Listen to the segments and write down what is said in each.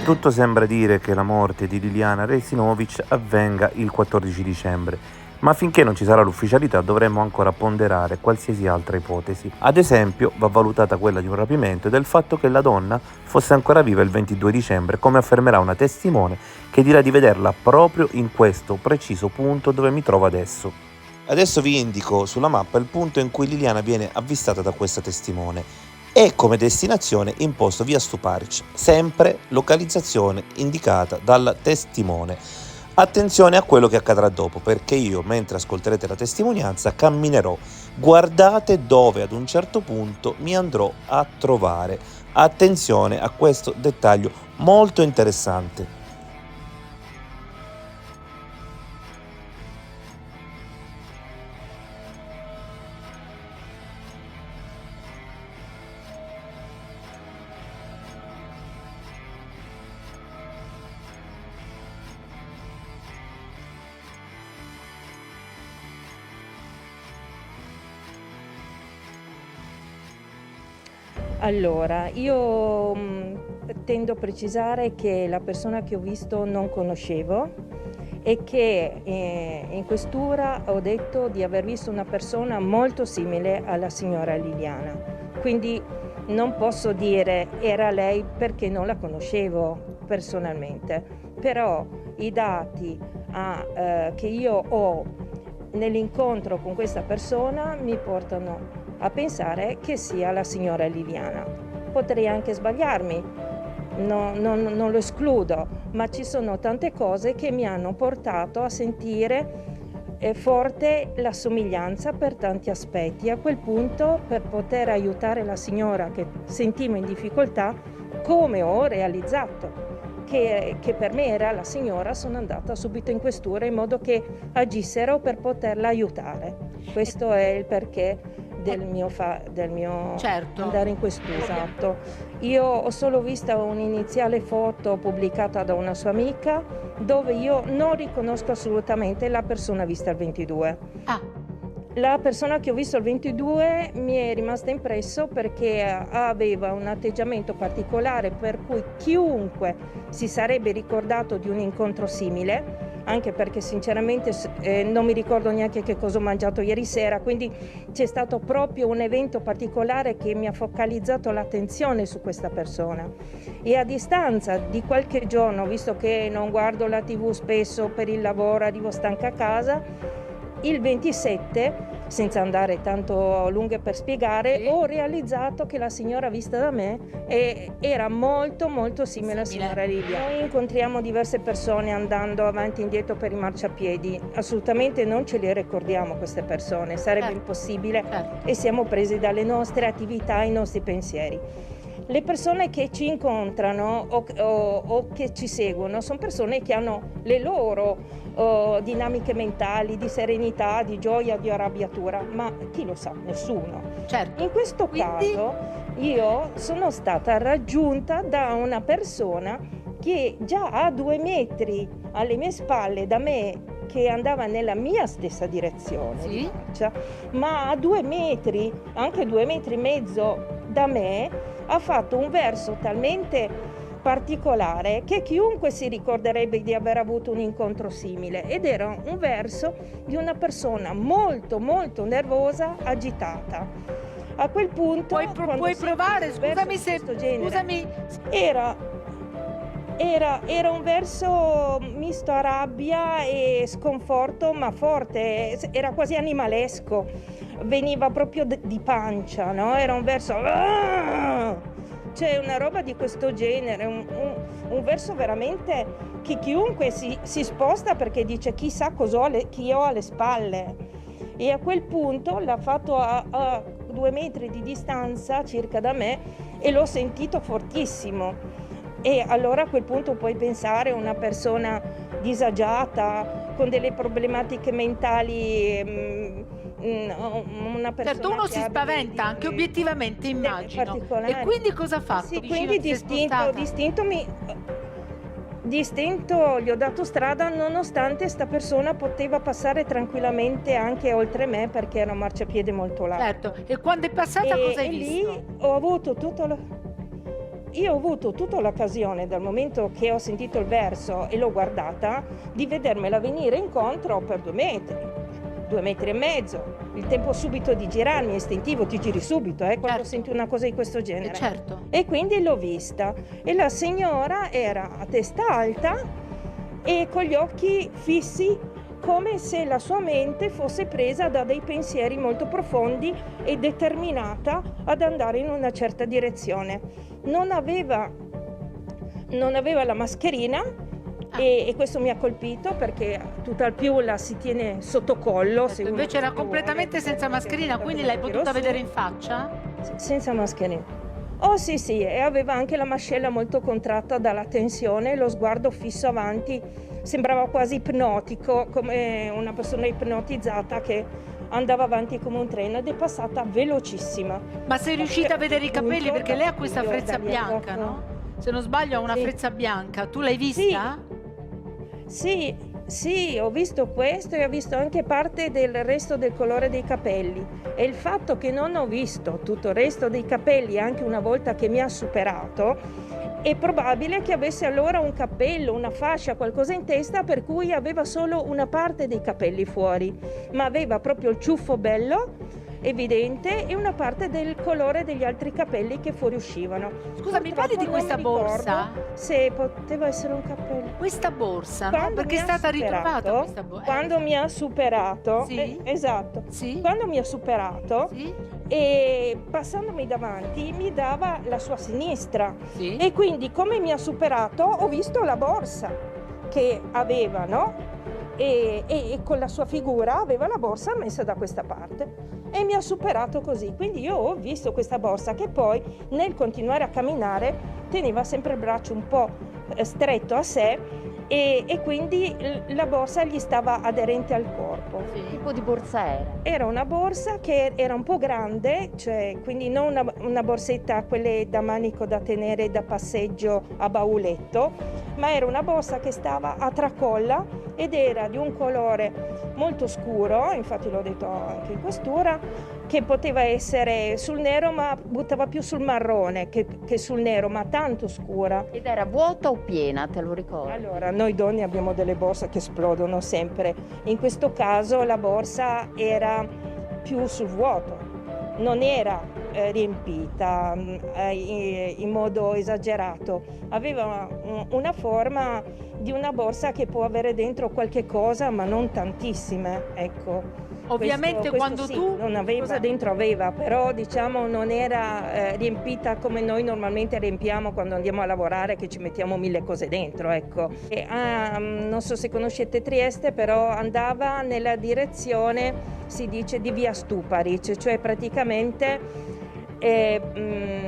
Tutto sembra dire che la morte di Liliana Resinovic avvenga il 14 dicembre, ma finché non ci sarà l'ufficialità dovremmo ancora ponderare qualsiasi altra ipotesi. Ad esempio, va valutata quella di un rapimento e del fatto che la donna fosse ancora viva il 22 dicembre, come affermerà una testimone che dirà di vederla proprio in questo preciso punto dove mi trovo adesso. Adesso vi indico sulla mappa il punto in cui Liliana viene avvistata da questa testimone e come destinazione imposto via Stuparic, sempre localizzazione indicata dalla testimone. Attenzione a quello che accadrà dopo, perché io, mentre ascolterete la testimonianza, camminerò. Guardate dove ad un certo punto mi andrò a trovare. Attenzione a questo dettaglio molto interessante. Allora, io tendo a precisare che la persona che ho visto non conoscevo e che in questura ho detto di aver visto una persona molto simile alla signora Liliana. Quindi non posso dire era lei perché non la conoscevo personalmente, però i dati che io ho nell'incontro con questa persona mi portano a pensare che sia la signora Liliana. Potrei anche sbagliarmi, non lo escludo, ma ci sono tante cose che mi hanno portato a sentire forte la somiglianza per tanti aspetti. A quel punto, per poter aiutare la signora che sentivo in difficoltà, come ho realizzato che per me era la signora, sono andata subito in questura in modo che agissero per poterla aiutare. Questo è il perché del mio Certo. andare in questura. Esatto. Io ho solo vista un'iniziale foto pubblicata da una sua amica dove io non riconosco assolutamente la persona vista il 22. La persona che ho visto il 22 mi è rimasta impresso perché aveva un atteggiamento particolare per cui chiunque si sarebbe ricordato di un incontro simile, anche perché sinceramente non mi ricordo neanche che cosa ho mangiato ieri sera, quindi c'è stato proprio un evento particolare che mi ha focalizzato l'attenzione su questa persona. E a distanza di qualche giorno, visto che non guardo la TV spesso per il lavoro, arrivo stanca a casa, il 27, senza andare tanto lunghe per spiegare, ho realizzato che la signora vista da me era molto molto simile alla signora Lilia. Noi incontriamo diverse persone andando avanti e indietro per i marciapiedi, assolutamente non ce le ricordiamo queste persone, sarebbe impossibile e siamo presi dalle nostre attività e i nostri pensieri. Le persone che ci incontrano o che ci seguono sono persone che hanno le loro dinamiche mentali, di serenità, di gioia, di arrabbiatura, ma chi lo sa? Nessuno. Certo. In questo caso io sono stata raggiunta da una persona che già a 2 metri alle mie spalle da me, che andava nella mia stessa direzione di marcia, ma a 2 metri, anche 2 metri e mezzo da me, ha fatto un verso talmente particolare che chiunque si ricorderebbe di aver avuto un incontro simile, ed era un verso di una persona molto molto nervosa, agitata. A quel punto puoi provare, scusami. Era un verso misto a rabbia e sconforto, ma forte, era quasi animalesco, veniva proprio di pancia, no? Era un verso, cioè una roba di questo genere, un verso veramente che chiunque si sposta perché dice chissà chi ho alle spalle. E a quel punto l'ha fatto a 2 metri di distanza circa da me e l'ho sentito fortissimo. E allora a quel punto puoi pensare a una persona disagiata, con delle problematiche mentali, una persona certo, uno si spaventa anche obiettivamente, immagino. E quindi cosa ha fatto? Sì, quindi distinto gli ho dato strada, nonostante sta persona poteva passare tranquillamente anche oltre me perché era un marciapiede molto largo. Certo, e quando è passata cosa hai visto? Lì ho avuto tutto io ho avuto tutta l'occasione, dal momento che ho sentito il verso e l'ho guardata, di vedermela venire incontro per 2 metri, 2 metri e mezzo. Il tempo subito di girarmi è istintivo, ti giri subito quando Certo. senti una cosa di questo genere. Certo. E quindi l'ho vista e la signora era a testa alta e con gli occhi fissi, come se la sua mente fosse presa da dei pensieri molto profondi e determinata ad andare in una certa direzione. Non aveva la mascherina e questo mi ha colpito, perché tutt'al più la si tiene sotto collo. Se uno Invece era vuole, completamente senza mascherina, quindi l'hai potuta vedere in faccia? senza mascherina. Oh sì, e aveva anche la mascella molto contratta dalla tensione, lo sguardo fisso avanti, sembrava quasi ipnotico, come una persona ipnotizzata che andava avanti come un treno, ed è passata velocissima. Ma sei riuscita a vedere i capelli? Appunto, Perché lei ha questa io frezza da lì a bianca, poco- no? Se non sbaglio ha una Sì. frezza bianca. Tu l'hai vista? Sì, ho visto questo e ho visto anche parte del resto del colore dei capelli, e il fatto che non ho visto tutto il resto dei capelli anche una volta che mi ha superato, è probabile che avesse allora un cappello, una fascia, qualcosa in testa, per cui aveva solo una parte dei capelli fuori, ma aveva proprio il ciuffo bello, evidente, e una parte del colore degli altri capelli che fuoriuscivano. Scusa, mi parli di Purtroppo questa non mi ricordo borsa? se poteva essere un cappello. Questa borsa, no? Quando Perché mi è ha stata ritrovata superato, questa borsa. quando mi ha superato, Sì. esatto, Sì? quando mi ha superato Sì? e passandomi davanti mi dava la sua sinistra, Sì? e quindi come mi ha superato ho visto la borsa che aveva, no? E con la sua figura aveva la borsa messa da questa parte e mi ha superato così. Quindi io ho visto questa borsa che poi, nel continuare a camminare, teneva sempre il braccio un po' stretto a sé, e quindi la borsa gli stava aderente al corpo. Che tipo di borsa era? Era una borsa che era un po' grande, cioè quindi non una borsetta, quelle da manico da tenere da passeggio a bauletto, ma era una borsa che stava a tracolla ed era di un colore molto scuro, infatti l'ho detto anche in questura, che poteva essere sul nero, ma buttava più sul marrone che sul nero, ma tanto scura. Ed era vuota o piena, te lo ricordi? Allora, noi donne abbiamo delle borse che esplodono sempre. In questo caso la borsa era più sul vuoto, non era riempita in modo esagerato. Aveva una forma di una borsa che può avere dentro qualche cosa, ma non tantissime, ecco. Ovviamente Questo quando sì, tu... non aveva, Scusa. dentro aveva, però diciamo non era riempita come noi normalmente riempiamo quando andiamo a lavorare, che ci mettiamo 1000 cose dentro, ecco. Non so se conoscete Trieste, però andava nella direzione, si dice, di via Stuparic, cioè praticamente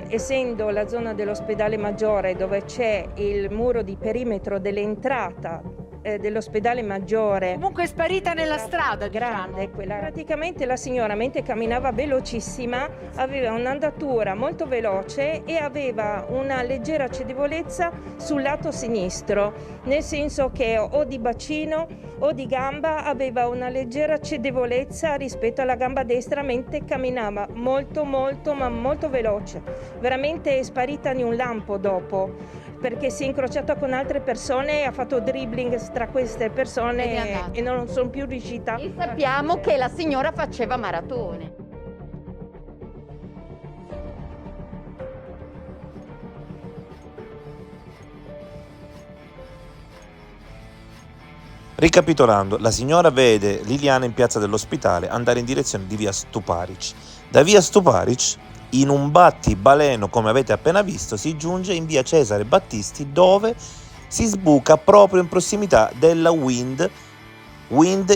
essendo la zona dell'ospedale maggiore, dove c'è il muro di perimetro dell'entrata dell'ospedale maggiore, Comunque è sparita nella strada, grande, diciamo. quella. Praticamente la signora, mentre camminava velocissima, aveva un'andatura molto veloce e aveva una leggera cedevolezza sul lato sinistro, nel senso che o di bacino o di gamba aveva una leggera cedevolezza rispetto alla gamba destra, mentre camminava molto ma molto veloce, veramente è sparita in un lampo dopo, perché si è incrociata con altre persone e ha fatto dribbling tra queste persone e non sono più riuscita. E sappiamo che la signora faceva maratone. Ricapitolando, la signora vede Liliana in piazza dell'ospitale andare in direzione di via Stuparic. Da via Stuparic, in un battibaleno come avete appena visto, si giunge in via Cesare Battisti, dove si sbuca proprio in prossimità della Wind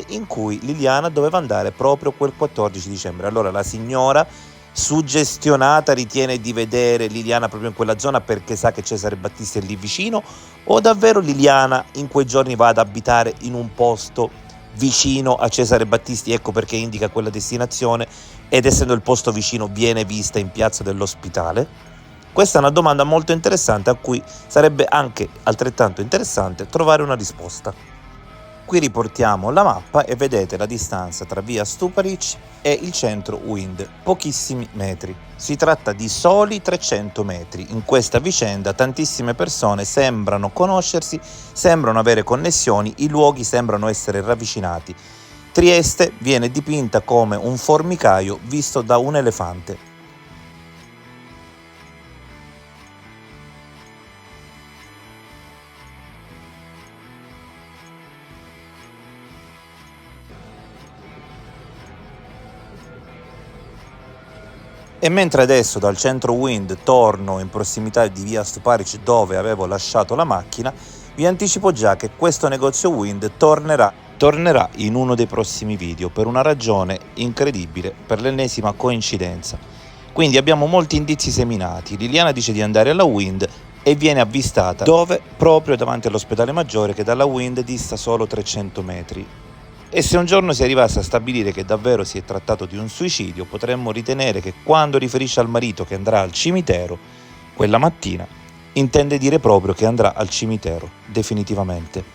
in cui Liliana doveva andare proprio quel 14 dicembre. Allora la signora, suggestionata, ritiene di vedere Liliana proprio in quella zona perché sa che Cesare Battisti è lì vicino, o davvero Liliana in quei giorni va ad abitare in un posto vicino a Cesare Battisti, ecco perché indica quella destinazione, ed essendo il posto vicino viene vista in piazza dell'ospitale? Questa è una domanda molto interessante a cui sarebbe anche altrettanto interessante trovare una risposta. Qui riportiamo la mappa e vedete la distanza tra via Stuparic e il centro Wind, pochissimi metri. Si tratta di soli 300 metri. In questa vicenda tantissime persone sembrano conoscersi, sembrano avere connessioni, i luoghi sembrano essere ravvicinati. Trieste viene dipinta come un formicaio visto da un elefante. E mentre adesso dal centro Wind torno in prossimità di via Stuparic dove avevo lasciato la macchina, vi anticipo già che questo negozio Wind tornerà in uno dei prossimi video per una ragione incredibile, per l'ennesima coincidenza. Quindi abbiamo molti indizi seminati. Liliana dice di andare alla Wind e viene avvistata dove? Proprio davanti all'ospedale maggiore che dalla Wind dista solo 300 metri. E se un giorno si arrivasse a stabilire che davvero si è trattato di un suicidio, potremmo ritenere che quando riferisce al marito che andrà al cimitero, quella mattina, intende dire proprio che andrà al cimitero, definitivamente.